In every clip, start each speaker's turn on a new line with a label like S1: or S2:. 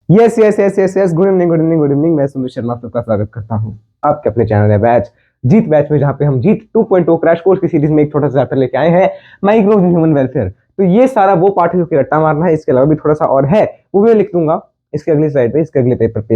S1: Yes yes yes yes yes, good evening good evening good evening. मैं सुमित शर्मा सबका स्वागत करता हूं आपके अपने चैनल है बैच जीत बैच में, जहां पे हम जीत 2.0 क्रैश कोर्स की सीरीज में एक छोटा सा चैप्टर लेके आए हैं, माइक्रोब्स इन ह्यूमन वेलफेयर। तो ये सारा वो पार्ट है जो कि रट्टा मारना है, इसके अलावा भी थोड़ा सा और है, वो भी मैं लिख दूंगा इसके अगली स्लाइड पे, इसके अगले पेपर पे,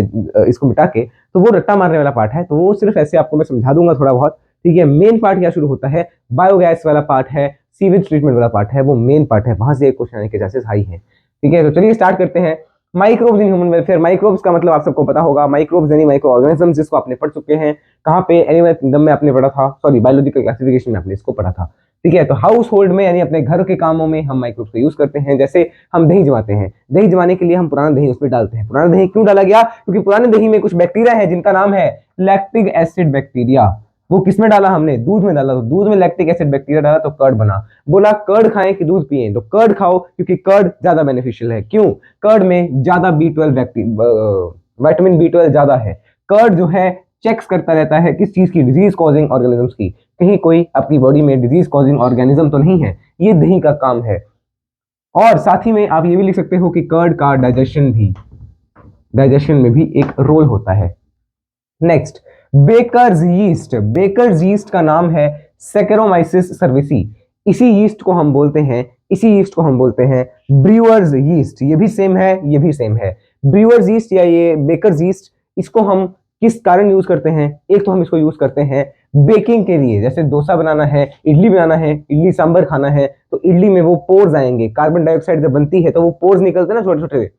S1: इसको मिटा के। तो वो रट्टा मारने वाला पार्ट है, तो वो सिर्फ ऐसे आपको मैं समझा दूंगा थोड़ा बहुत, ठीक है। मेन पार्ट क्या शुरू होता है, बायोगैस वाला पार्ट है, सीवेज ट्रीटमेंट वाला पार्ट है, वो मेन पार्ट है, वहां से एक क्वेश्चन आने के चांसेस हाई है, ठीक है। तो चलिए स्टार्ट करते हैं। Microbes in human welfare. Microbes का मतलब आप सबको पता होगा, माइक्रोब्स यानी माइक्रो ऑर्गेनिज्म, जिसको आपने पढ़ चुके हैं कहाँ पे, एनिमल किंगडम में आपने पढ़ा था, सॉरी बायोलॉजिकल क्लासिफिकेशन में आपने इसको पढ़ा था, ठीक है। तो हाउस होल्ड में यानी अपने घर के कामों में हम माइक्रोब्स का यूज करते हैं। जैसे हम दही जमाते हैं, दही जमाने के लिए हम पुराना दही उसमें डालते हैं। पुराना दही क्यों डाला गया, क्योंकि पुराने दही में कुछ बैक्टीरिया है जिनका नाम है लैक्टिक एसिड बैक्टीरिया। वो किसमें डाला हमने, दूध में डाला, तो दूध में लैक्टिक एसिड बैक्टीरिया डाला तो कर्ड बना। बोला कर्ड खाएं कि दूध पिएं, तो कर्ड खाओ, क्योंकि कर्ड ज्यादा बेनिफिशियल है। क्यों, कर्ड में ज्यादा B12 विटामिन B12 ज्यादा है। कर्ड जो है चेक्स करता रहता है किस चीज की, डिजीज कॉजिंग ऑर्गेनिजम्स की, कहीं कोई अपनी बॉडी में डिजीज कॉजिंग ऑर्गेनिज्म तो नहीं है, ये दही का काम है। और साथ ही में आप ये भी लिख सकते हो कि कर्ड का डाइजेशन में भी एक रोल होता है। Next, bakers yeast. Bakers yeast का नाम है सेकेरोमाइसिस सर्विसी। इसी यीस्ट को हम बोलते हैं ब्रूअर्स यीस्ट। ये भी सेम है, ये भी सेम है। ब्रूअर्स यीस्ट या ये बेकर्स यीस्ट, इसको हम किस कारण यूज करते हैं, एक तो हम इसको यूज करते हैं बेकिंग के लिए। जैसे डोसा बनाना है, इडली बनाना है, इडली सांभर खाना है, तो इडली में वो पोर्स आएंगे, कार्बन डाइऑक्साइड जब बनती है तो वो पोर्स निकलते हैं ना छोटे छोटे,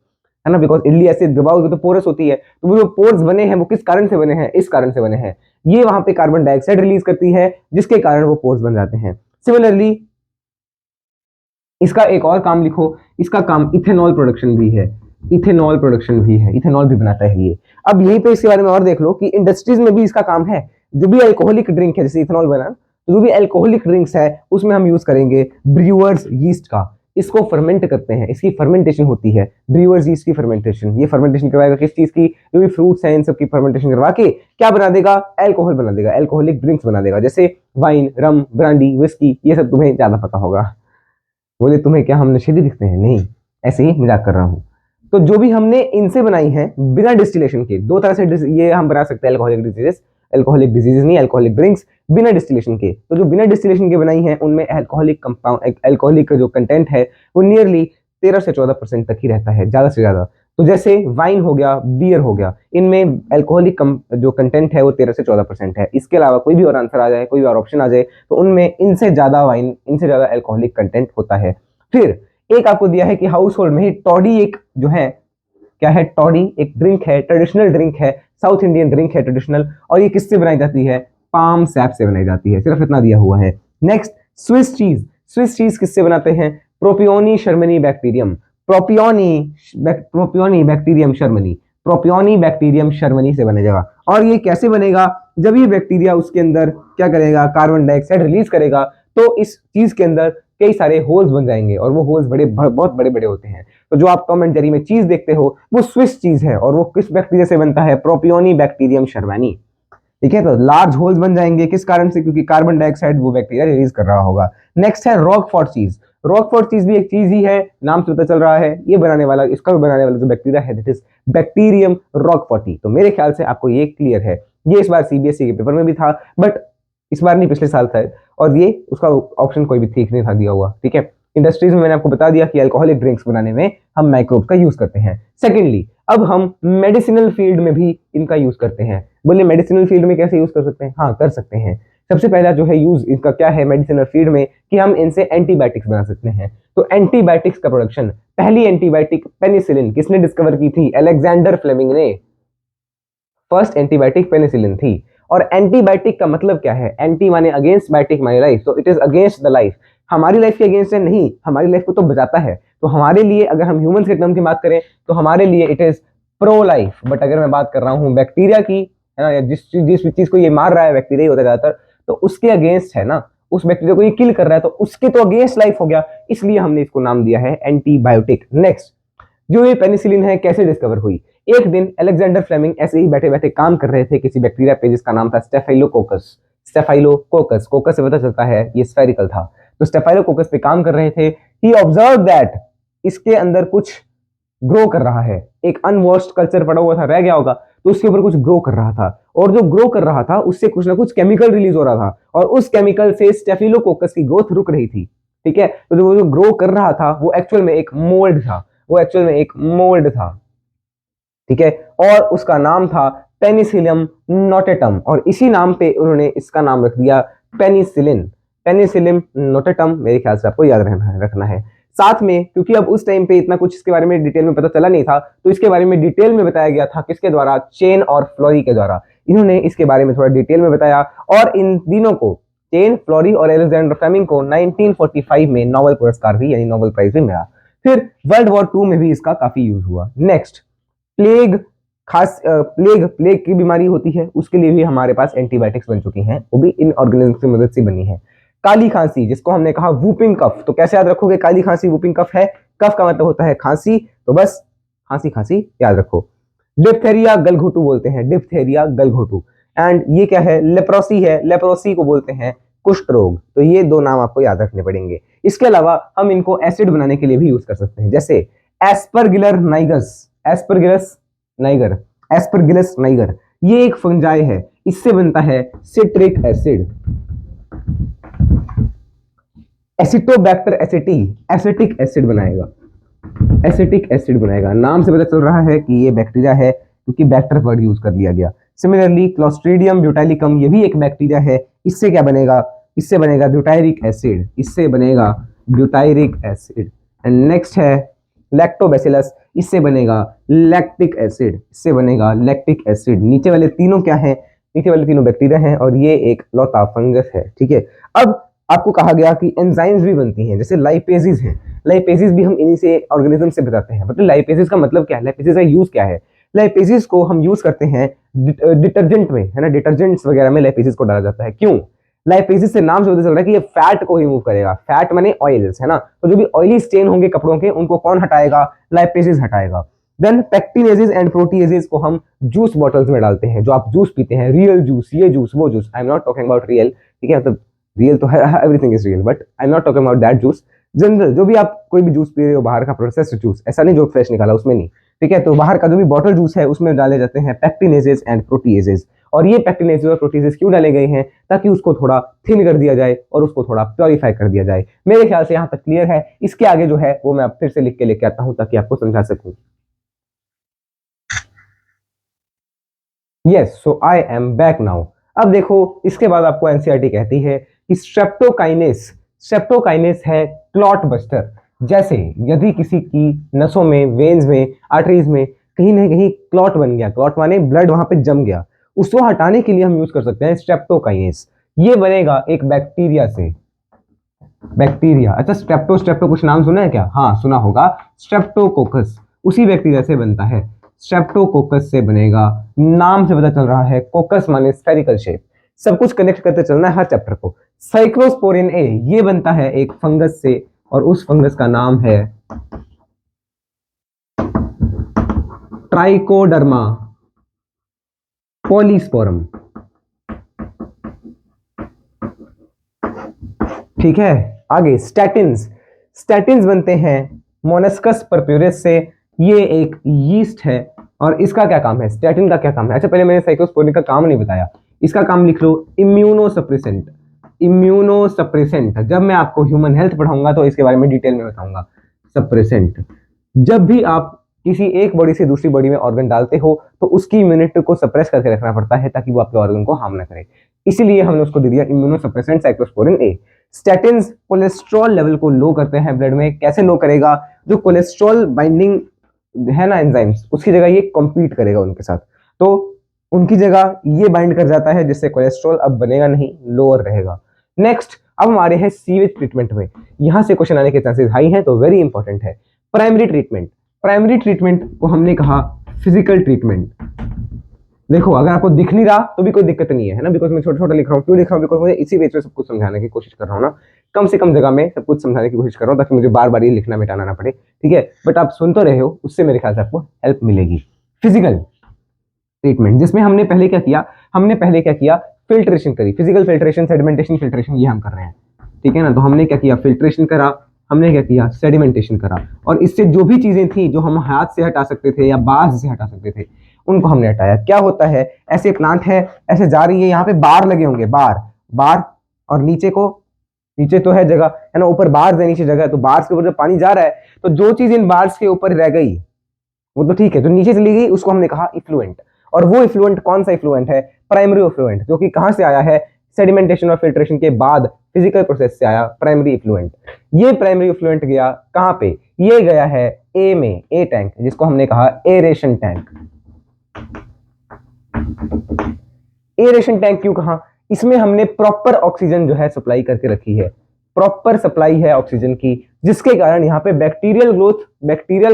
S1: है ना, बिकॉज इडली ऐसे दबाओगे तो पोरस होती है। तो वो जो पोर्स बने हैं वो किस कारण से बने हैं, इस कारण से बने हैं। ये वहां पे कार्बन डाइऑक्साइड रिलीज करती है, जिसके कारण वो पोर्स बन जाते हैं। सिमिलरली इसका एक और काम लिखो, इसका काम इथेनॉल प्रोडक्शन भी है। इथेनॉल भी बनाता है ये। अब यहीं पे इसके बारे में और देख लो कि इंडस्ट्रीज में भी इसका काम है। जो भी अल्कोहलिक ड्रिंक है, जैसे इथेनॉल बना, तो जो भी अल्कोहलिक ड्रिंक्स है उसमें हम यूज करेंगे ब्रूअर्स यीस्ट का। इसको फर्मेंट करते हैं, इसकी फर्मेंटेशन होती है, ब्रूअर्स यीस्ट की फर्मेंटेशन। ये फर्मेंटेशन करवाएगा किस चीज की, जो भी फ्रूट्स हैं इन सब की फर्मेंटेशन करवा के क्या बना देगा, अल्कोहल बना देगा, अल्कोहलिक ड्रिंक्स बना देगा। जैसे वाइन, रम, ब्रांडी, विस्की, ये सब तुम्हें ज्यादा पता होगा। बोले तुम्हें क्या हम नशेली दिखते हैं, नहीं, ऐसे ही मजाक कर रहा हूँ। तो जो भी हमने इनसे बनाई है बिना डिस्टिलेशन के, दो तरह से ये हम बना सकते हैं अल्कोहलिक डिजीजेस नहीं, अल्कोहलिक ड्रिंक्स बिना डिस्टिलेशन के। तो जो बिना डिस्टिलेशन के बनाई है उनमें अल्कोहलिक कंपाउंड, अल्कोहलिक का जो कंटेंट है वो नियरली 13 से 14% तक ही रहता है, ज्यादा से ज्यादा। तो जैसे वाइन हो गया, बियर हो गया, इनमें अल्कोहलिक जो कंटेंट है वो 13 से 14% है। इसके अलावा कोई भी और आंसर आ जाए, कोई भी और ऑप्शन आ जाए, तो उनमें इनसे ज्यादा वाइन, इनसे ज्यादा अल्कोहलिक कंटेंट होता है। फिर एक आपको दिया है कि हाउस होल्ड में ही टॉडी एक जो है, क्या है, टॉडी एक ड्रिंक है, ट्रेडिशनल ड्रिंक है, साउथ इंडियन ड्रिंक है ट्रेडिशनल, और ये किससे बनाई जाती है, पाम सैप से बनाई जाती है। सिर्फ इतना दिया हुआ है। Next, Swiss cheese. Swiss cheese किससे बनाते हैं, Propioni shermanii bacterium. Propionibacterium shermanii, Propionibacterium shermanii से बनेगा। और ये कैसे बनेगा, जब ये बैक्टीरिया उसके अंदर क्या करेगा, कार्बन डाइऑक्साइड रिलीज करेगा, तो इस चीज के अंदर कई सारे होल्स बन जाएंगे, और वो होल्स बहुत बड़े बड़े होते हैं। तो जो आप टॉम एंड जेरी में चीज देखते हो वो स्विस चीज है, और वो किस बैक्टीरिया से बनता है, प्रोपियोनी बैक्टीरियम शर्मनी, ठीक है। तो लार्ज होल्स बन जाएंगे, किस कारण से, क्योंकि कार्बन डाइऑक्साइड वो बैक्टीरिया रिलीज कर रहा होगा। नेक्स्ट है रॉकफोर्ट चीज। रॉकफोर्ट चीज भी एक चीज ही है, नाम से पता चल रहा है। ये बनाने वाला, इसका भी बनाने वाला जो बैक्टीरिया है दैट इज बैक्टीरियम रॉकफोर्टी। तो मेरे ख्याल से आपको ये क्लियर है। ये इस बार सीबीएसई के पेपर में भी था, बट इस बार नहीं, पिछले साल था, और ये उसका ऑप्शन कोई भी ठीक नहीं था दिया हुआ, ठीक है। इंडस्ट्रीज में मैंने आपको बता दिया कि अल्कोहलिक ड्रिंक्स बनाने में हम माइक्रोब का यूज करते हैं। सेकेंडली, अब हम मेडिसिनल फील्ड में भी इनका यूज करते हैं। बोले मेडिसिनल फील्ड में कैसे यूज कर सकते हैं, हाँ कर सकते हैं। सबसे पहला जो है यूज इसका क्या है मेडिसिनल फील्ड में, कि हम इनसे एंटीबायोटिक्स बना सकते हैं। तो एंटीबायोटिक्स का प्रोडक्शन, पहली एंटीबायोटिक पेनिसिलिन किसने डिस्कवर की थी, अलेक्जेंडर फ्लेमिंग ने। फर्स्ट एंटीबायोटिक पेनिसिलिन थी। और एंटीबायोटिक का मतलब क्या है, एंटी माने अगेंस्ट, बायोटिक माने लाइफ, तो it is against the life. हमारी लाइफ के अगेंस्ट है नहीं, हमारी लाइफ को तो बचाता है। तो हमारे लिए, अगर हम ह्यूमंस के टर्म की बात करें, तो हमारे लिए it is pro life. But अगर मैं बात कर रहा हूँ बैक्टीरिया की, है ना, या जिस चीज को ये मार रहा है, बैक्टीरिया ही होता है ज्यादातर, तो उसके अगेंस्ट है ना, उस बैक्टीरिया को ये किल कर रहा है, तो उसके तो अगेंस्ट लाइफ हो गया, इसलिए हमने इसको नाम दिया है एंटीबायोटिक। नेक्स्ट, जो ये पेनिसिलिन है कैसे डिस्कवर हुई। एक दिन अलेक्जेंडर फ्लेमिंग ऐसे ही बैठे बैठे काम कर रहे थे किसी बैक्टीरिया पे जिसका नाम था स्टेफाइलोकोकस। स्टेफाइलोकोकस, कोकस से पता चलता है ये स्फेरिकल था। तो स्टेफाइलोकोकस पे काम कर रहे थे। ही ऑब्जर्व दैट इसके अंदर कुछ ग्रो कर रहा है, एक अनवॉश्ड कल्चर पड़ा हुआ था, रह गया होगा, तो उसके ऊपर कुछ ग्रो कर रहा था, और जो ग्रो कर रहा था उससे कुछ ना कुछ केमिकल रिलीज हो रहा था, और उस केमिकल से स्टेफिलोकोकस की ग्रोथ रुक रही थी। ठीक है, तो जो ग्रो कर रहा था वो एक्चुअल में एक मोल्ड था, वो एक्चुअल में एक मोल्ड था। ठीक है, और उसका नाम था पेनिसिलियम नोटेटम, और इसी नाम पे उन्होंने इसका नाम रख दिया पेनिसिलिन, पेनिसिलियम नोटेटम। मेरे ख्याल से आपको याद रखना है। साथ में क्योंकि अब उस टाइम पे इतना कुछ इसके बारे में डिटेल में पता चला नहीं था, तो इसके बारे में डिटेल में बताया गया था किसके द्वारा, चेन और फ्लोरी के द्वारा। इन्होंने इसके बारे में थोड़ा डिटेल में बताया, और इन तीनों को, चेन, फ्लोरी और अलेक्जेंडर फ्लेमिंग को 1945 में नोबेल पुरस्कार भी, यानी नोबेल प्राइज भी मिला। फिर वर्ल्ड वॉर 2 में भी इसका काफी यूज हुआ। नेक्स्ट, प्लेग, खास प्लेग की बीमारी होती है, उसके लिए भी हमारे पास एंटीबायोटिक्स बन चुकी हैं, वो भी इन ऑर्गेनिज्म की मदद से बनी है। काली खांसी, जिसको हमने कहा वूपिंग कफ, तो कैसे याद रखोगे काली खांसी वूपिंग कफ है, कफ का मतलब होता है खांसी, तो बस खांसी खांसी याद रखो। डिप्थेरिया गलघोटू बोलते हैं, डिप्थेरिया गलघोटू। एंड ये क्या है, लेप्रोसी है, लेप्रोसी को बोलते हैं कुष्ठ रोग। तो ये दो नाम आपको याद रखने पड़ेंगे। इसके अलावा हम इनको एसिड बनाने के लिए भी यूज कर सकते हैं, जैसे एस्परगिलर नाइगस, एस्परगिलस नाइगर, एस्परगिलस नाइगर, ये एक फंजाई है, इससे बनता है citric acid, Acetobacter एसिटी, acetic acid बनाएगा, एसिटिक एसिड बनाएगा। नाम से पता चल रहा है कि ये बैक्टीरिया है, क्योंकि बैक्टर वर्ड यूज कर लिया गया। सिमिलरली क्लोस्ट्रीडियम ब्यूटाइलिकम, ये भी एक बैक्टीरिया है, इससे क्या बनेगा, इससे बनेगा ब्यूटायरिक एसिड, इससे बनेगा ब्यूटायरिक एसिड। एंड नेक्स्ट है लैक्टोबैसिलस, इससे बनेगा लैक्टिक एसिड, इससे बनेगा लैक्टिक एसिड। नीचे वाले तीनों क्या हैं, नीचे वाले तीनों बैक्टीरिया हैं, और ये एक लौता फंगस है। ठीक है, अब आपको कहा गया कि एंजाइम्स भी बनती हैं, जैसे लाइपेजेस हैं, लाइपेजेस भी हम इन्हीं से ऑर्गेनिज्म से बताते हैं। मतलब लाइपेजेस का मतलब क्या है, लाइपेजेस का यूज क्या है, लाइपेजेस को हम यूज करते हैं डिटर्जेंट में, है ना, डिटर्जेंट्स वगैरह में लाइपेजेस को डाला जाता है। क्यों, लाइपेजेस से नाम से पता चल रहा है कि ये फैट को रिमूव करेगा, फैट माने ऑयल्स, है ना, तो जो भी ऑयली स्टेन होंगे कपड़ों के, उनको कौन हटाएगा, लाइपेजेस हटाएगा। देन पेक्टिनेजेस एंड प्रोटीएजेस को हम जूस बॉटल्स में डालते हैं, जो आप जूस पीते हैं, रियल जूस, ये जूस वो juice, I am not talking about real, ठीक है, मतलब रियल तो है, everything is real, but I am not talking about that juice, general जो भी आप कोई भी जूस पी रहे हो बाहर का प्रोसेस्ड जूस, ऐसा नहीं जो फ्रेश निकाला उसमें नहीं, ठीक है, तो बाहर का जो भी बॉटल जूस है उसमें डाले जाते हैं पेक्टिनेजेस एंड प्रोटीएजेस। और ये पेक्टिनेजेस और प्रोटीएजेस क्यों डाले गए हैं, ताकि उसको थोड़ा थिन कर दिया जाए और उसको थोड़ा प्योरीफाई कर दिया जाए। मेरे ख्याल से यहाँ तक क्लियर है। इसके आगे जो है वो मैं फिर से लिख के लेके आता हूँ ताकि आपको समझा सकूं। Yes, so I am back now. अब देखो, इसके बाद आपको एनसीईआरटी कहती है कि स्ट्रेप्टोकाइनेस, स्ट्रेप्टोकाइनेस है क्लॉट बस्टर। जैसे यदि किसी की नसों में, वेन्स में, आर्टरीज में कहीं ना कहीं क्लॉट बन गया, क्लॉट माने ब्लड वहां पे जम गया, उसको हटाने के लिए हम यूज कर सकते हैं स्ट्रेप्टोकाइनेस। ये बनेगा एक बैक्टीरिया से, बैक्टीरिया। अच्छा, स्ट्रेप्टो, स्ट्रेप्टो कुछ नाम सुना है क्या, हाँ सुना होगा, स्ट्रेप्टोकोकस उसी बैक्टीरिया से बनता है, स्ट्रेप्टोकोकस से बनेगा। नाम से पता चल रहा है, कोकस माने स्फेरिकल शेप। सब कुछ कनेक्ट करते चलना है हर चैप्टर को। साइक्लोस्पोरिन ए, ये बनता है एक फंगस से, और उस फंगस का नाम है ट्राइकोडर्मा पॉलीस्पोरम। ठीक है, आगे स्टैटिन्स, स्टैटिन्स बनते हैं मोनस्कस परप्यूरिस से। ये एक यीस्ट है, और इसका क्या काम है, स्टैटिन का क्या काम है। अच्छा, पहले मैंने साइक्लोस्पोरिन का काम नहीं बताया, इसका काम लिख लो, इम्यूनोसप्रेसेंट, इम्यूनोसप्रेसेंट। जब मैं आपको ह्यूमन हेल्थ पढ़ाऊंगा तो इसके बारे में डिटेल में बताऊंगा। सप्रेसेंट, जब भी आप किसी एक बॉडी से दूसरी बॉडी में ऑर्गन डालते हो तो उसकी इम्यूनिटी को सप्रेस करके रखना पड़ता है ताकि वो आपके ऑर्गन को हार्म ना करे, इसीलिए हमने उसको दे दिया इम्यूनोसप्रेसेंट साइक्लोस्पोरिन ए। स्टैटिन्स कोलेस्ट्रॉल लेवल को लो करते हैं ब्लड में। कैसे लो करेगा, जो कोलेस्ट्रॉल बाइंडिंग है ना एंजाइम्स, उसकी जगह ये कॉम्पीट करेगा उनके साथ, तो उनकी जगह ये बाइंड कर जाता है, जिससे कोलेस्ट्रॉल अब बनेगा नहीं, लोअर रहेगा। नेक्स्ट, अब हमारे हैं सीवेज ट्रीटमेंट में, यहां से क्वेश्चन आने के चांसेस हाई हैं, तो वेरी इंपॉर्टेंट है। प्राइमरी ट्रीटमेंट, प्राइमरी ट्रीटमेंट को हमने कहा फिजिकल ट्रीटमेंट। देखो, अगर आपको दिख नहीं रहा तो भी कोई दिक्कत नहीं है ना, बिकॉज मैं छोटा छोटा लिख रहा हूँ। क्यों लिख रहा हूँ, बिकॉज मुझे इसी पेज पे सब कुछ समझाने की कोशिश कर रहा हूँ ना, कम से कम जगह में सब कुछ समझाने की कोशिश कर रहा हूँ, ताकि मुझे बार बार ये लिखना मिटाना ना पड़े, ठीक है। बट आप सुन तो रहे हो, उससे मेरे ख्याल से आपको हेल्प मिलेगी। फिजिकल ट्रीटमेंट, जिसमें हमने पहले क्या किया, हमने पहले क्या किया, फिल्ट्रेशन करी, फिजिकल फिल्ट्रेशन, सेडिमेंटेशन फिल्ट्रेशन, ये हम कर रहे हैं, ठीक है ना। तो हमने क्या किया, फिल्ट्रेशन करा, हमने क्या किया, सेडिमेंटेशन करा, और इससे जो भी चीजें थी जो हम हाथ से हटा सकते थे या बांस से हटा सकते थे उनको हमने हटाया। क्या होता है, ऐसे प्लांट है, ऐसे जा रही है, यहाँ पे बार लगे होंगे, बार बार, और नीचे को, नीचे तो है जगह, है ना, ऊपर बार्स है नीचे जगह है, तो बार्स के ऊपर जब पानी जा रहा है तो जो चीज इन बार्स के ऊपर रह गई वो तो ठीक है, जो नीचे चली गई उसको हमने कहा इफ्लुएंट। और वो इफ्लुएंट कौन सा इफ्लुएंट है, प्राइमरी इफ्लुएंट, जो कि कहां से आया है, सेडिमेंटेशन और फिल्ट्रेशन के बाद फिजिकल प्रोसेस से आया प्राइमरी इफ्लुएंट। ये प्राइमरी इफ्लुएंट गया कहां पे, ये गया है ए में, ए टैंक, जिसको हमने कहा एरेशन टैंक। एरेशन टैंक क्यों कहा, इसमें हमने प्रॉपर ऑक्सीजन जो है सप्लाई करके रखी है, प्रॉपर सप्लाई है ऑक्सीजन की, जिसके कारण यहाँ पे बैक्टीरियल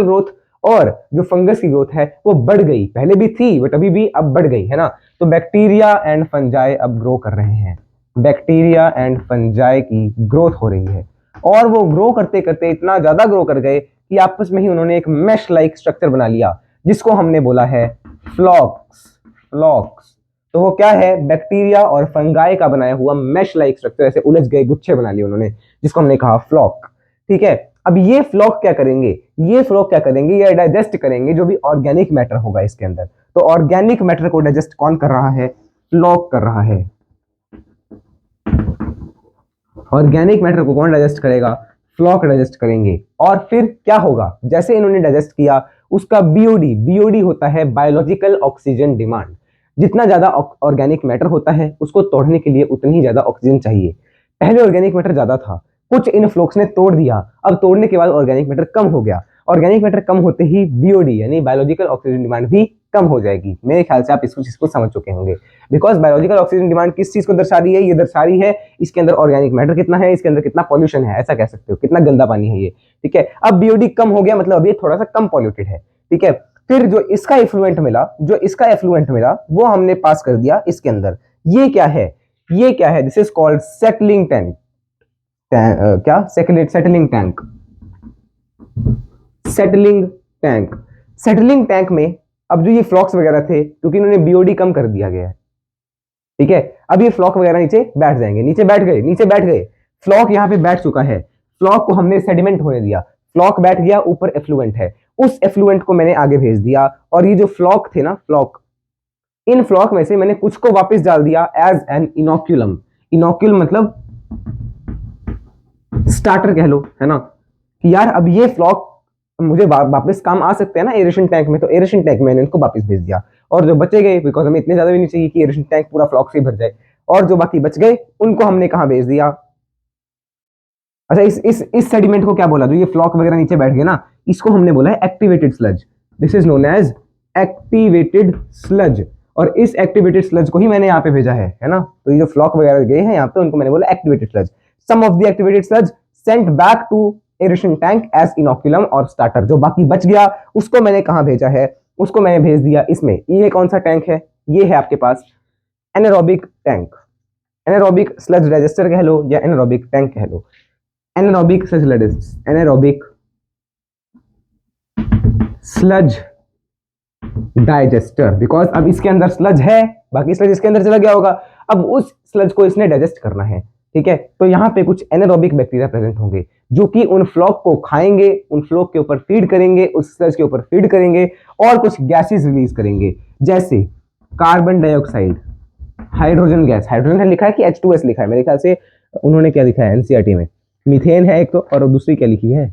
S1: ग्रोथ और जो फंगस की ग्रोथ है वो बढ़ गई, पहले भी थी बट अभी भी अब बढ़ गई, है ना। तो बैक्टीरिया एंड फंजाई अब ग्रो कर रहे हैं, बैक्टीरिया एंड फंजाई की ग्रोथ हो रही है, और वो ग्रो करते करते इतना ज्यादा ग्रो कर गए कि आपस में ही उन्होंने एक मैश लाइक स्ट्रक्चर बना लिया, जिसको हमने बोला है फ्लॉक्स। फ्लॉक्स तो वो क्या है, बैक्टीरिया और फंगाई का बनाया हुआ मैश लाइक स्ट्रक्चर, ऐसे उलझ गए गुच्छे बना लिए उन्होंने, जिसको हमने कहा फ्लॉक। ठीक है, अब ये फ्लॉक क्या करेंगे, ये फ्लॉक क्या करेंगे, ये डाइजेस्ट करेंगे जो भी ऑर्गेनिक मैटर होगा इसके अंदर। तो ऑर्गेनिक मैटर को डाइजेस्ट कौन कर रहा है, फ्लॉक कर रहा है। ऑर्गेनिक मैटर को कौन डाइजेस्ट करेगा, फ्लॉक डाइजेस्ट करेंगे। और फिर क्या होगा, जैसे इन्होंने डाइजेस्ट किया उसका बीओडी, बीओडी होता है बायोलॉजिकल ऑक्सीजन डिमांड। जितना ज्यादा ऑर्गेनिक मैटर होता है उसको तोड़ने के लिए उतनी ही ज्यादा ऑक्सीजन चाहिए। पहले ऑर्गेनिक मैटर ज्यादा था, कुछ इन फ्लोक्स ने तोड़ दिया, अब तोड़ने के बाद ऑर्गेनिक मैटर कम हो गया। ऑर्गेनिक मैटर कम होते ही बीओडी यानी बायोलॉजिकल ऑक्सीजन डिमांड भी कम हो जाएगी। मेरे ख्याल से आप इसको चीज को समझ चुके होंगे। बिकॉज बायोलॉजिकल ऑक्सीजन डिमांड किस चीज को दर्शा रही है, ये दर्शा रही है इसके अंदर ऑर्गेनिक मैटर कितना है, इसके अंदर कितना पॉल्यूशन है, ऐसा कह सकते हो, कितना गंदा पानी है ये। ठीक है, अब बीओडी कम हो गया, मतलब अब ये थोड़ा सा कम पॉल्यूटेड है। ठीक है, फिर जो इसका इफ्लुएंट मिला, जो इसका इफ्लुएंट मिला वो हमने पास कर दिया इसके अंदर। ये क्या है, ये क्या है, this is called settling tank. क्या, settling tank, settling tank. Settling tank में अब जो ये फ्लॉक्स वगैरह थे, क्योंकि इन्होंने बीओडी कम कर दिया गया है, ठीक है, अब ये फ्लॉक वगैरह नीचे बैठ जाएंगे, नीचे बैठ गए, नीचे बैठ गए, फ्लॉक यहाँ पे बैठ चुका है, फ्लॉक को हमने सेडिमेंट होने दिया, फ्लॉक बैठ गया, ऊपर एफ्लुएंट है, उस एफ्लुएंट को मैंने आगे भेज दिया, और ये जो फ्लॉक थे ना, फ्लॉक, इन फ्लॉक में से मैंने कुछ को वापस डाल दिया एज एन इनोक्यूलम। इनोक्यूलम मतलब स्टार्टर कह लो, है ना, कि यार अब ये फ्लॉक मुझे वापस काम आ सकते हैं ना एरेशन टैंक में, तो एरेशन टैंक में मैंने इनको वापस भेज दिया। और जो बचे गए, बिकॉज हमें इतने ज्यादा भी नहीं चाहिए कि एरेशन टैंक पूरा फ्लॉक से भर जाए, और जो बाकी बच गए उनको हमने कहां भेज दिया। अच्छा, इस सेडिमेंट को क्या बोला, जो ये फ्लॉक वगैरह नीचे बैठ गए ना, इसको हमने बोला है activated sludge. This is known as activated sludge, और इस एक्टिवेटेड स्लज को ही मैंने यहाँ पे भेजा है ना। तो ये जो फ्लॉक वगैरह गए हैं यहाँ पे, उनको मैंने बोला activated sludge. Some of the activated sludge sent back to aeration tank as inoculum और स्टार्टर। जो बाकी बच गया उसको मैंने कहां भेजा है, उसको मैंने भेज दिया इसमें। ये कौन सा टैंक है, ये है आपके पास anaerobic tank, anaerobic sludge digester कह लो या एनारोबिक टैंक कह लो, anaerobic sludge digester, anaerobic sludge digester. Because अब इसके अंदर स्लज है, बाकी स्लज इसके अंदर चला गया होगा, अब उस स्लज को इसने डाइजेस्ट करना है। ठीक है, तो यहाँ पे कुछ एनारोबिक बैक्टीरिया प्रेजेंट होंगे जो कि उन फ्लॉक को खाएंगे, उन फ्लॉक के ऊपर फीड करेंगे, उस स्लज के ऊपर फीड करेंगे और कुछ गैसेस रिलीज करेंगे, जैसे carbon dioxide, hydrogen gas. Hydrogen है लिखा है कि H2S लिखा है, मेरे ख्याल से उन्होंने क्या लिखा है एनसीईआरटी में, मीथेन है एक तो, और दूसरी क्या लिखी है,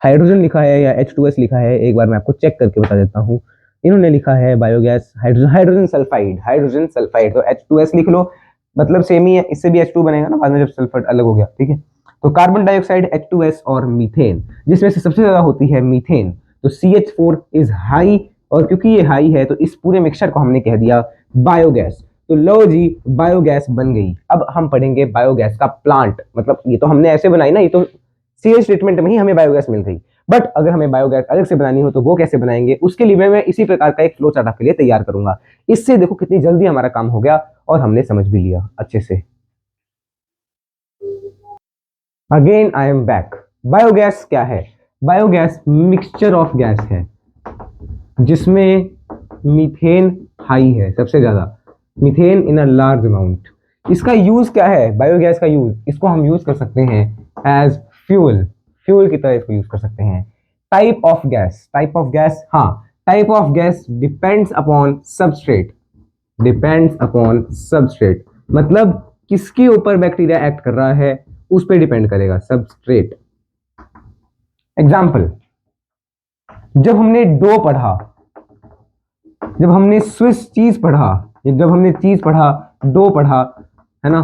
S1: हाइड्रोजन लिखा है या H2S लिखा है, एक बार मैं आपको चेक करके बता देता हूँ। इन्होंने लिखा है biogas, hydrogen sulphide, hydrogen sulphide, तो H2S लिख लो, मतलब सेम ही है, इससे भी H2 बनेगा ना बाद में जब सल्फर अलग हो गया। ठीक है, तो कार्बन डाइऑक्साइड, H2S और मीथेन, जिसमें से सबसे ज्यादा होती है मीथेन, तो CH4 इज हाई, और क्योंकि ये हाई है तो इस पूरे मिक्सचर को हमने कह दिया बायोगैस। तो लो जी, बायोगैस बन गई। अब हम पढ़ेंगे बायोगैस का प्लांट, मतलब ये तो हमने ऐसे बनाई ना, ये तो सीएच ट्रीटमेंट में ही हमें बायोगैस मिल गई, बट अगर हमें बायोगैस अलग से बनानी हो तो वो कैसे बनाएंगे, उसके लिए मैं इसी प्रकार का एक फ्लो चार्ट आपके लिए तैयार करूंगा। इससे देखो कितनी जल्दी हमारा काम हो गया और हमने समझ भी लिया अच्छे से। Again I am back. Biogas क्या है, बायोगैस मिक्सचर ऑफ गैस है जिसमें मीथेन हाई है, सबसे ज्यादा methane in a large amount. इसका यूज क्या है, बायोगैस का यूज, इसको हम यूज कर सकते हैं एज फ्यूल, फ्यूल की तरह इसको यूज कर सकते हैं। Type of gas, type of gas, हाँ, type of gas depends upon substrate, depends upon substrate, मतलब किसके ऊपर बैक्टीरिया एक्ट कर रहा है उस पर डिपेंड करेगा, सबस्ट्रेट। एग्जाम्पल, जब हमने डो पढ़ा, जब हमने स्विस चीज पढ़ा, जब हमने चीज पढ़ा, डो पढ़ा, है ना,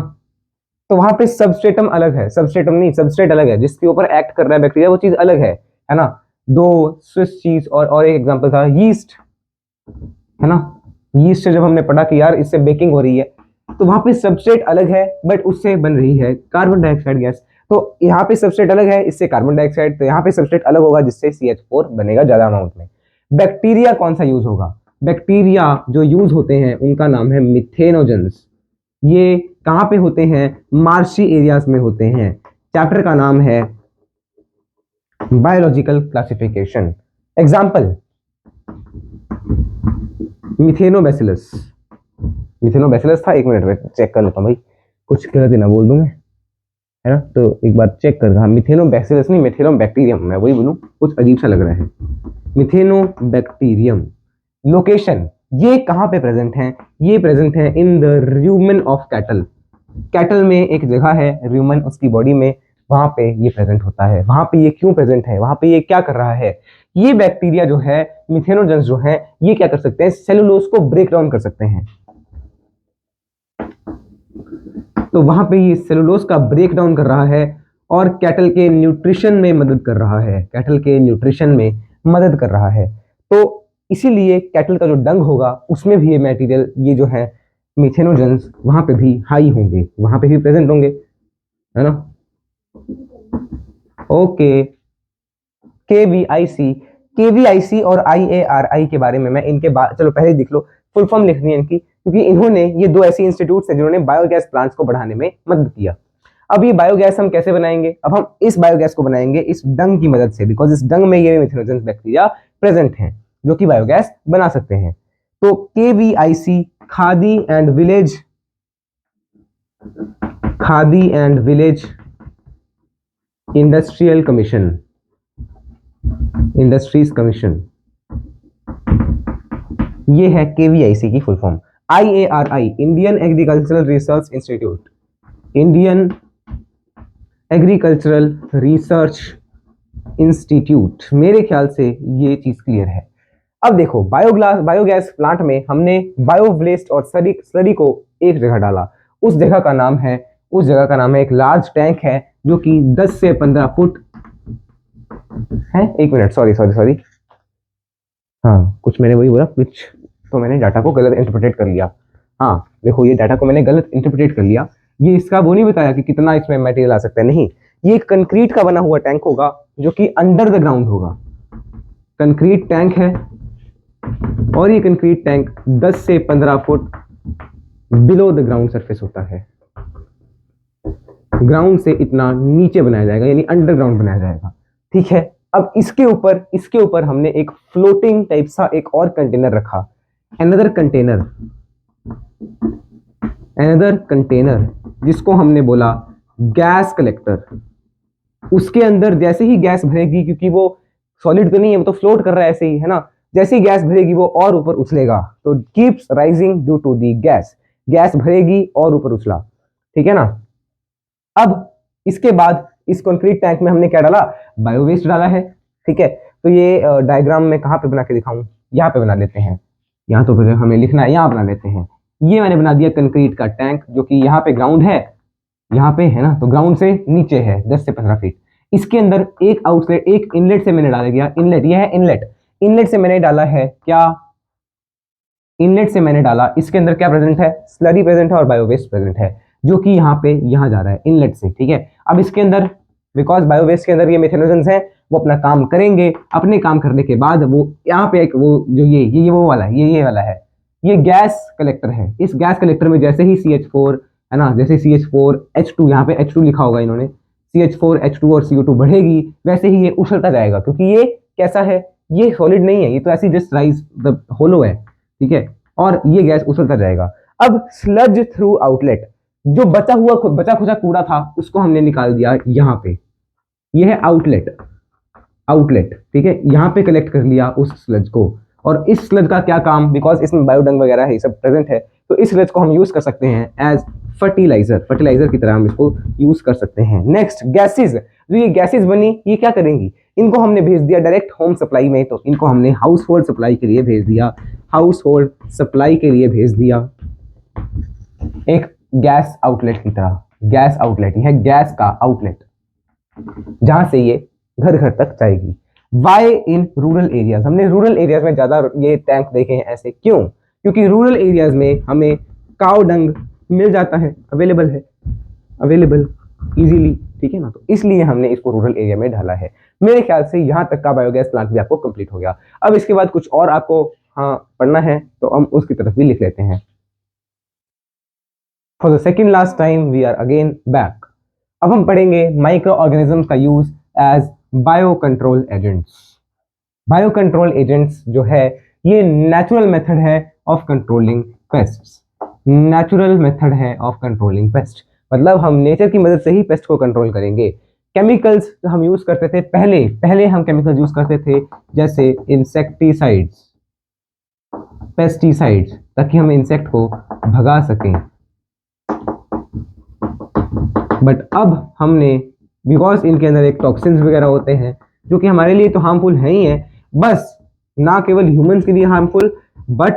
S1: तो वहां पे सबस्ट्रेटम अलग है, सबस्ट्रेटम नहीं, सबस्ट्रेट अलग है, जिसके ऊपर एक्ट कर रहा है बैक्टीरिया वो चीज अलग है ना। डो, स्विस चीज, और एक एग्जांपल था यीस्ट, है ना। यीस्ट से जब हमने पढ़ा कि यार इससे बेकिंग हो रही है, तो वहां पे सबस्ट्रेट अलग है बट उससे बन रही है कार्बन डाइऑक्साइड गैस। तो यहाँ पे सबस्ट्रेट अलग है, इससे कार्बन डाइऑक्साइड, तो यहाँ पे सबस्ट्रेट अलग होगा जिससे CH4 बनेगा ज्यादा अमाउंट में। बैक्टीरिया कौन सा यूज होगा, बैक्टीरिया जो यूज होते हैं उनका नाम है मिथेनोजेंस। ये कहाँ पे होते हैं, मार्शी एरियाज में होते हैं। चैप्टर का नाम है बायोलॉजिकल क्लासिफिकेशन। एग्जाम्पल, मिथेनोबैसिलस, मिथेनोबैसिलस था, एक मिनट में चेक कर लेता हूँ भाई, कुछ गलत ही ना बोल दूं मैं, है ना, तो एक बार चेक कर रहा, मिथेनोबैसिलस नहीं, मिथेनोबैक्टीरियम, मैं वही बोलूं, कुछ अजीब सा लग रहा है। मिथेनोबैक्टीरियम। लोकेशन, ये कहाँ पे प्रेजेंट है, ये प्रेजेंट है in the rumen of cattle. Cattle में एक जगह है रूमेन, उसकी बॉडी में, वहां पे ये प्रेजेंट होता है। वहां पे ये क्यों प्रेजेंट है, वहां पे ये क्या कर रहा है, ये बैक्टीरिया जो है, मिथेनोजेंस जो है, ये क्या कर सकते हैं, सेलुलोज को ब्रेक डाउन कर सकते हैं। तो वहां पे ये सेलुलोज का ब्रेक डाउन कर रहा है और कैटल के न्यूट्रिशन में मदद कर रहा है, कैटल के न्यूट्रिशन में मदद कर रहा है। तो इसीलिए कैटल का जो डंग होगा उसमें भी ये मटेरियल, ये जो है मिथेनोजेंस, वहां पे भी हाई होंगे, वहां पे भी प्रेजेंट होंगे, है ना। ओके, केवीआईसी, केवीआईसी और IARI के बारे में मैं इनके बाद, चलो पहले देख लो, फुल फॉर्म लिखनी है इनकी, क्योंकि इन्होंने, ये दो ऐसी इंस्टीट्यूट है जिन्होंने बायोगैस प्लांट्स को बढ़ाने में मदद किया। अब ये बायोगैस हम कैसे बनाएंगे, अब हम इस बायोगैस को बनाएंगे इस डंग की मदद से, बिकॉज इस डंग में ये मिथेनोजेंस बैक्टीरिया प्रेजेंट हैं जो कि बायोगैस बना सकते हैं। तो KVIC, khadi and village, khadi and village industrial commission, industries commission, ये है केवीआईसी की full form. IARI, Indian agricultural research institute, Indian agricultural research institute. मेरे ख्याल से ये चीज क्लियर है। अब देखो, बायोगैस प्लांट में हमने बायोवेस्ट और स्लरी को एक जगह डाला, उस जगह का नाम है, उस जगह का नाम है, एक लार्ज टैंक है जो कि 10 से 15 फुट है। एक मिनट, सॉरी, हाँ, कुछ मैंने वही बोला, कुछ तो मैंने डाटा को गलत इंटरप्रेट कर लिया। हाँ देखो, ये डाटा को मैंने गलत इंटरप्रेट कर लिया, ये इसका वो नहीं बताया कि कितना इसमें मटेरियल आ सकता है, नहीं, ये एक कंक्रीट का बना हुआ टैंक होगा जो कि अंडर द ग्राउंड होगा। कंक्रीट टैंक है और ये कंक्रीट टैंक 10 से 15 foot below the ground surface होता है। ग्राउंड से इतना नीचे बनाया जाएगा, यानी अंडरग्राउंड बनाया जाएगा, ठीक है। अब इसके ऊपर हमने एक फ्लोटिंग टाइप सा एक और कंटेनर रखा, अनदर कंटेनर, जिसको हमने बोला गैस कलेक्टर। उसके अंदर जैसे ही गैस भरेगी, क्योंकि वो सॉलिड तो नहीं है, वो तो फ्लोट कर रहा है ऐसे ही, है ना, जैसे ही गैस भरेगी वो और ऊपर उछलेगा, तो keeps rising due to the gas, gas भरेगी और ऊपर उछला, ठीक है ना। अब इसके बाद इस कंक्रीट टैंक में हमने क्या डाला, बायोवेस्ट डाला है, ठीक है। तो ये डायग्राम में कहाँ पे बना के दिखाऊं, यहाँ पे बना लेते हैं, यहाँ तो फिर हमें लिखना है, यहाँ बना लेते हैं। ये मैंने बना दिया कंक्रीट का टैंक, जो कि यहाँ पे ग्राउंड है, यहाँ पे है ना, तो ग्राउंड से नीचे है 10 से 15 फीट। इसके अंदर एक आउटलेट, एक इनलेट से मैंने डाला गया, इनलेट, ये है इनलेट से मैंने डाला है क्या, इनलेट से मैंने डाला, इसके अंदर क्या प्रेजेंट है, स्लरी प्रेजेंट है और बायोवेस्ट प्रेजेंट है, जो कि यहाँ पे यहाँ जा रहा है इनलेट से, ठीक है। अब इसके अंदर, बिकॉज बायोवेस्ट के अंदर ये मिथेनोजेंस है, वो अपना काम करेंगे, अपने काम करने के बाद वो यहाँ पे एक वो जो ये वो वाला है, ये वाला है, ये गैस कलेक्टर है। इस गैस कलेक्टर में जैसे ही CH4, है ना, जैसे CH4H2, यहाँ पे H2 लिखा होगा इन्होंने, CH4H2 और CO2 बढ़ेगी, वैसे ही ये उछलता जाएगा, क्योंकि ये कैसा है, ये सॉलिड नहीं है, ये तो ऐसी जस्ट राइज द होलो है, ठीक है, और ये गैस उछलता जाएगा। अब स्लज थ्रू आउटलेट, जो बचा खुचा कूड़ा था उसको हमने निकाल दिया यहाँ पे, ये है आउटलेट, आउटलेट, ठीक है। यहाँ पे कलेक्ट कर लिया उस स्लज को, और इस स्लज का क्या काम, बिकॉज इसमें बायोडंग वगैरह है, ये सब प्रेजेंट है, तो इस स्लज को हम यूज कर सकते हैं एज फर्टिलाइजर, फर्टिलाइजर की तरह हम इसको यूज कर सकते हैं। नेक्स्ट गैसेज, जो ये गैसेज बनी ये क्या करेंगी, इनको हमने भेज दिया डायरेक्ट होम सप्लाई में, तो इनको हमने हाउस होल्ड सप्लाई के लिए भेज दिया, हाउस होल्ड सप्लाई के लिए भेज दिया एक गैस आउटलेट की तरह। गैस आउटलेट, यह गैस का आउटलेट जहां से ये घर घर तक जाएगी। वाई इन रूरल एरियाज, हमने रूरल एरियाज में ज्यादा ये टैंक देखे हैं, ऐसे क्यों, क्योंकि रूरल एरियाज में हमें काव डंग मिल जाता है, अवेलेबल है, अवेलेबल इजीली, ठीक है ना, तो इसलिए हमने इसको रूरल एरिया में डाला है। मेरे ख्याल से यहाँ तक का बायोगैस प्लांट भी आपको कंप्लीट हो गया। अब इसके बाद कुछ और आपको पढ़ना है, तो हम उसकी तरफ भी लिख लेते हैं। For the second last time we are again back. अब हम पढ़ेंगे माइक्रो ऑर्गेनिज्म का use as bio control agents. Bio control agents जो है ये नेचुरल मेथड है of controlling pests, natural method है ऑफ कंट्रोलिंग पेस्ट, मतलब हम नेचर की मदद से ही पेस्ट को कंट्रोल करेंगे। केमिकल्स हम यूज करते थे पहले हम केमिकल्स यूज करते थे जैसे इंसेक्टिसाइड्स, पेस्टिसाइड्स, ताकि हम इंसेक्ट को भगा सकें। बट अब हमने, बिकॉज इनके अंदर एक टॉक्सिन्स वगैरह होते हैं जो कि हमारे लिए तो हार्मफुल है ही है, बस ना केवल ह्यूमंस के लिए हार्मफुल बट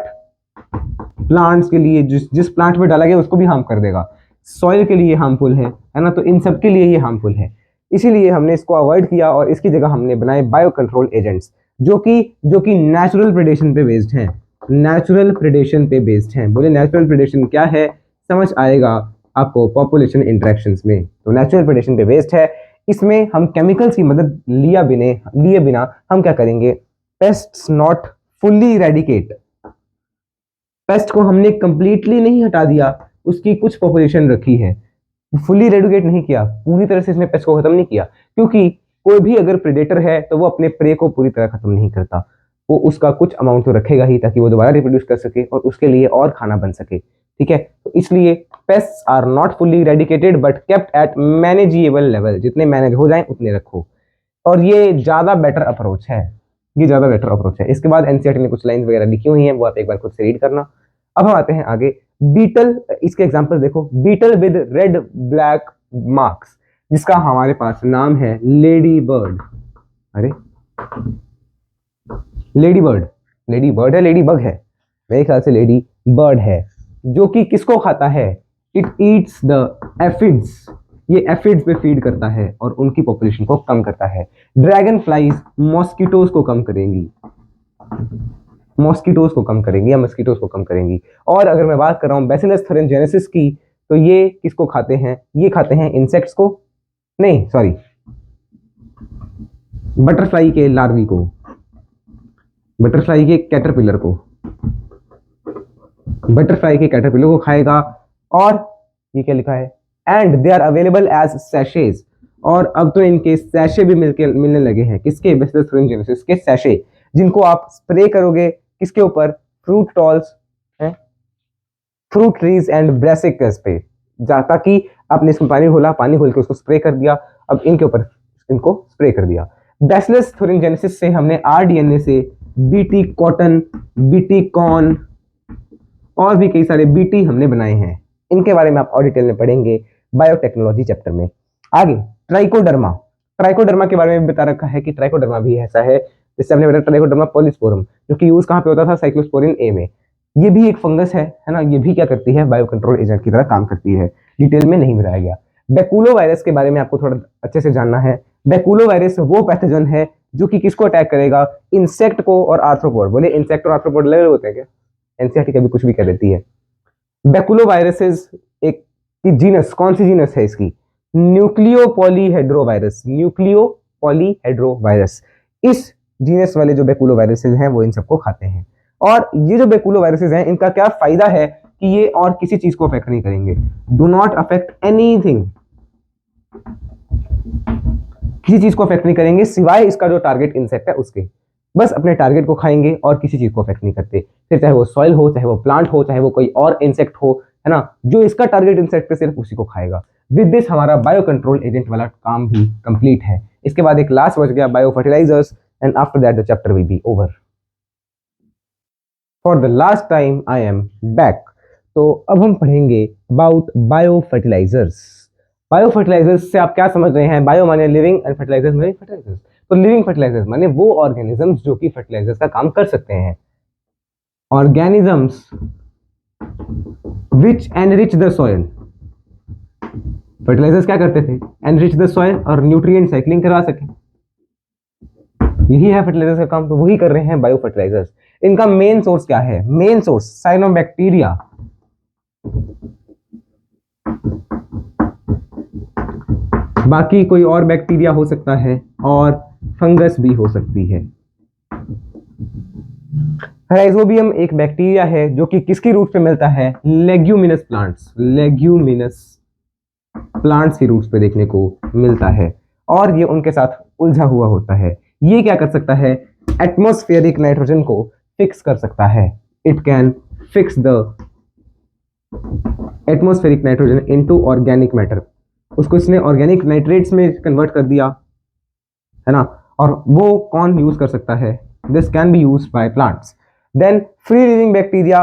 S1: प्लांट्स के लिए, जिस प्लांट में डाला गया उसको भी हार्म कर देगा, सॉइल के लिए हार्मफुल है ना, तो इन सब के लिए ये हार्मफुल है। इसीलिए हमने इसको अवॉइड किया और इसकी जगह हमने बनाए बायो कंट्रोल एजेंट्स जो कि नेचुरल प्रेडेशन पे बेस्ड हैं, नेचुरल प्रेडेशन पे बेस्ड हैं। बोले नेचुरल प्रेडेशन क्या है, समझ आएगा आपको पॉपुलेशन इंटरेक्शंस में। तो नेचुरल प्रेडेशन पे बेस्ड है, इसमें हम केमिकल्स की मदद लिए बिना हम क्या करेंगे, pests not fully eradicate, paste को हमने कंप्लीटली नहीं हटा दिया, उसकी कुछ पॉपुलेशन रखी है, फुल्ली इरेडिकेट नहीं किया, पूरी तरह से इसने पेस्ट को खत्म नहीं किया, क्योंकि कोई भी अगर प्रेडेटर है तो वो अपने प्रे को पूरी तरह खत्म नहीं करता, वो उसका कुछ अमाउंट तो रखेगा ही ताकि वो दोबारा रिप्रोड्यूस कर सके और उसके लिए और खाना बन सके, ठीक है। तो इसलिए pests are not fully eradicated but kept at manageable level, जितने मैनेज हो जाए उतने रखो, और ये ज्यादा बेटर अप्रोच है, ये ज्यादा बेटर अप्रोच है। इसके बाद एनसीईआरटी ने कुछ लाइंस वगैरह लिखी हुई हैं, वो आप एक बार खुद से रीड करना। अब हम आते हैं आगे, बीटल, इसके एग्जांपल देखो, beetle with red black marks, जिसका हमारे पास नाम है लेडी बर्ड। अरे लेडी बर्ड, लेडी बर्ड है, लेडी बग है, मेरे ख्याल से लेडी बर्ड है, जो कि किसको खाता है, इट ईट्स द एफिड्स, ये एफिड्स पे फीड करता है और उनकी पॉपुलेशन को कम करता है। ड्रैगन फ्लाइज मॉस्किटोज को कम करेंगी, मॉस्किटोज को कम करेंगी या मस्किटोज को कम करेंगी। और अगर मैं बात कर रहा हूँ बैसिलस थुरिनजेनेसिस की, तो ये किसको खाते हैं, ये खाते हैं इंसेक्ट्स को, नहीं सॉरी, बटरफ्लाई के लार्वी को, बटरफ्लाई के कैटरपिलर को, बटरफ्लाई के कैटरपिलर को खाएगा। और ये क्या लिखा है, and they are available as सैशेज, और अब तो इनके सैशे भी मिलने लगे हैं, किसके, बैसिलस थुरिनजेनेसिस के सैशे, जिनको आप स्प्रे करोगे किसके ऊपर, फ्रूट टॉल्स, फ्रूट ट्रीज एंड ब्रेसिकस पे, ताकि आपने इसमें पानी घोल के उसको स्प्रे कर दिया, अब इनके ऊपर इनको स्प्रे कर दिया। बैसिलस थुरिनजेनेसिस से हमने आरडीएनए से बीटी कॉटन, बीटी कॉर्न और भी कई सारे बीटी हमने बनाए हैं, इनके बारे में आप और डिटेल में पढ़ेंगे बायोटेक्नोलॉजी चैप्टर में। आगे ट्राइकोडर्मा, ट्राइकोडर्मा के बारे में बता रखा है कि ट्राइकोडर्मा भी ऐसा है, जैसे हमने बताया ट्राइकोडर्मा पॉलीस्पोरम, जो कि यूज कहाँ पे होता था, साइक्लोस्पोरिन ए में। ये भी एक फंगस है ना, ये भी क्या करती है, बायो कंट्रोल एजेंट की तरह काम करती है, डिटेल में नहीं बताया गया। बेकुलो वायरस के बारे में आपको थोड़ा अच्छे से जानना है। बेकुलो वायरस वो पैथोजन है जो कि किसको अटैक करेगा, इंसेक्ट को और आर्थ्रोपोड। बोले इंसेक्ट और आर्थ्रोपोड अलग होते हैं क्या, एनसीईआरटी कभी कुछ भी कह देती है। बेकुलो वायरसेस एक जीनस, कौन सी जीनस है इसकी, न्यूक्लियो पॉलीहेड्रोवायरस, न्यूक्लियो पॉलीहेड्रोवायरस, इस जीनस वाले जो बेकुलो वायरसेस हैं वो इन सबको खाते हैं। और ये जो बेकुलो वायरसेस हैं इनका क्या फायदा है कि ये और किसी चीज को अफेक्ट नहीं करेंगे, डू नॉट अफेक्ट एनीथिंग, किसी चीज को अफेक्ट नहीं करेंगे सिवाय इसका जो टारगेट इंसेक्ट है उसके, बस अपने टारगेट को खाएंगे और किसी चीज को अफेक्ट नहीं करते, फिर चाहे वो सॉइल हो, चाहे वो प्लांट हो, चाहे वो कोई और इंसेक्ट हो, है ना, जो इसका टारगेट इंसेक्ट है सिर्फ उसी को खाएगा। विद दिस हमारा बायो कंट्रोल एजेंट वाला काम भी कंप्लीट है। इसके बाद एक लास्ट बच गया bio fertilisers, and after that the chapter will be over. For the last time I am back. तो अब हम पढ़ेंगे about bio fertilisers. Bio fertilisers से आप क्या समझ रहे हैं? बायो माने लिविंग एंड फर्टिलाइजर्स माने फर्टिलाइजर्स। तो लिविंग फर्टिलाइजर्स माने वो ऑर्गेनिजम्स जो कि फर्टिलाइजर्स का काम कर सकते हैं। Organisms which enrich the soil. Fertilisers क्या करते थे? एनरिच द सॉइल और न्यूट्रिएंट साइक्लिंग करवा सके, यही है फर्टिलाइजर्स का काम, तो वही कर रहे हैं बायो फर्टिलाइजर्स। इनका मेन सोर्स क्या है? Main source cyanobacteria. बाकी कोई और बैक्टीरिया हो सकता है और फंगस भी हो सकती है। राइजोबियम एक बैक्टीरिया है जो कि किसकी रूट्स पे मिलता है? लेग्यूमिनस प्लांट्स, लेग्यूमिनस प्लांट्स की रूट्स पे देखने को मिलता है और ये उनके साथ उलझा हुआ होता है। ये क्या कर सकता है? एटमॉस्फेरिक नाइट्रोजन को फिक्स कर सकता है। It can fix the atmospheric nitrogen into organic matter. उसको इसने ऑर्गेनिक नाइट्रेट्स में कन्वर्ट कर दिया है ना, और वो कौन यूज कर सकता है? This can be used by plants. Then free living bacteria,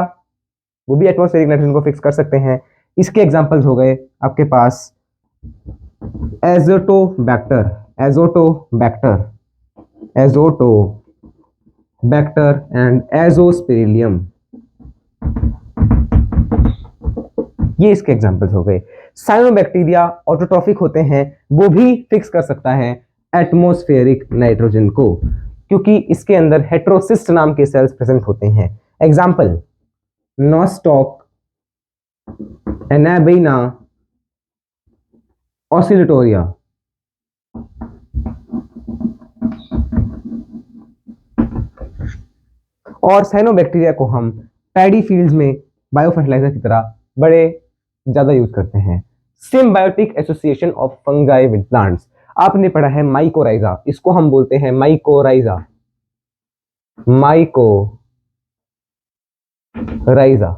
S1: वो भी एटमॉस्फेरिक नाइट्रोजन को फिक्स कर सकते हैं। इसके एग्जांपल्स हो गए आपके पास एजोटोबैक्टर, एजोटोबैक्टर, एजोटोबैक्टर एंड एजोस्पिरिलियम, ये इसके एग्जांपल्स हो गए। साइनोबैक्टीरिया ऑटोट्रॉफिक होते हैं, वो भी फिक्स कर सकता है एटमॉस्फेरिक नाइट्रोजन को, क्योंकि इसके अंदर हेटेरोसिस्ट नाम के सेल्स प्रेजेंट होते हैं। Example Nostoc, anabaena, Oscillatoria. और साइनोबैक्टीरिया को हम पैडी फील्ड्स में बायो फर्टिलाइजर की तरह बड़े ज्यादा यूज करते हैं। Symbiotic association of fungi with plants, आपने पढ़ा है माइकोराइजा, इसको हम बोलते हैं माइकोराइजा, माइकोराइजा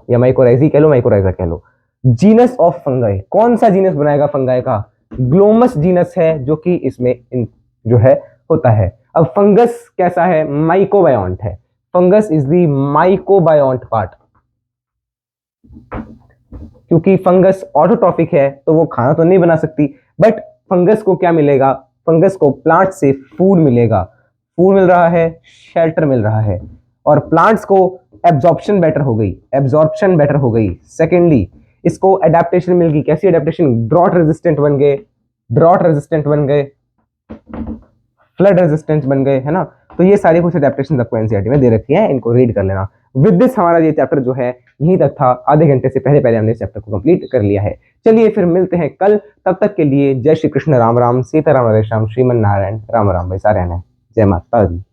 S1: या माइकोराइजी कह लो, माइकोराइजा कह लो। जीनस ऑफ फंगाई, कौन सा जीनस बनाएगा फंगाई का? ग्लोमस जीनस है जो कि इसमें जो है होता है। अब फंगस कैसा है? माइकोबायोंट है। Fungus is the mycobiont part. क्योंकि फंगस ऑटोट्रॉफिक है तो वो खाना तो नहीं बना सकती, बट फंगस को क्या मिलेगा? फंगस को प्लांट से फूड मिलेगा, फूड मिल रहा है, शेल्टर मिल रहा है, और प्लांट्स को एब्जॉर्प्शन बेटर हो गई, एब्जॉर्प्शन बेटर हो गई। सेकेंडली इसको एडेप्टेशन मिल गई। कैसी एडेप्टेशन? ड्रॉट रेजिस्टेंट बन गए, ड्रॉट रेजिस्टेंट बन गए, फ्लड रेजिस्टेंट बन गए, है ना। तो ये सारी कुछ एडेप्टेशन आपको एनसीईआरटी में दे रखी है, इनको रीड कर लेना। विद दिस हमारा ये चैप्टर जो है यहीं तक था, आधे घंटे से पहले हमने इस चैप्टर को कंप्लीट कर लिया है। चलिए फिर मिलते हैं कल, तब तक के लिए जय श्री कृष्ण, राम राम, सीताराम, राधे श्याम, श्रीमन नारायण, राम राम भाई सारे हैं। जय माता दी।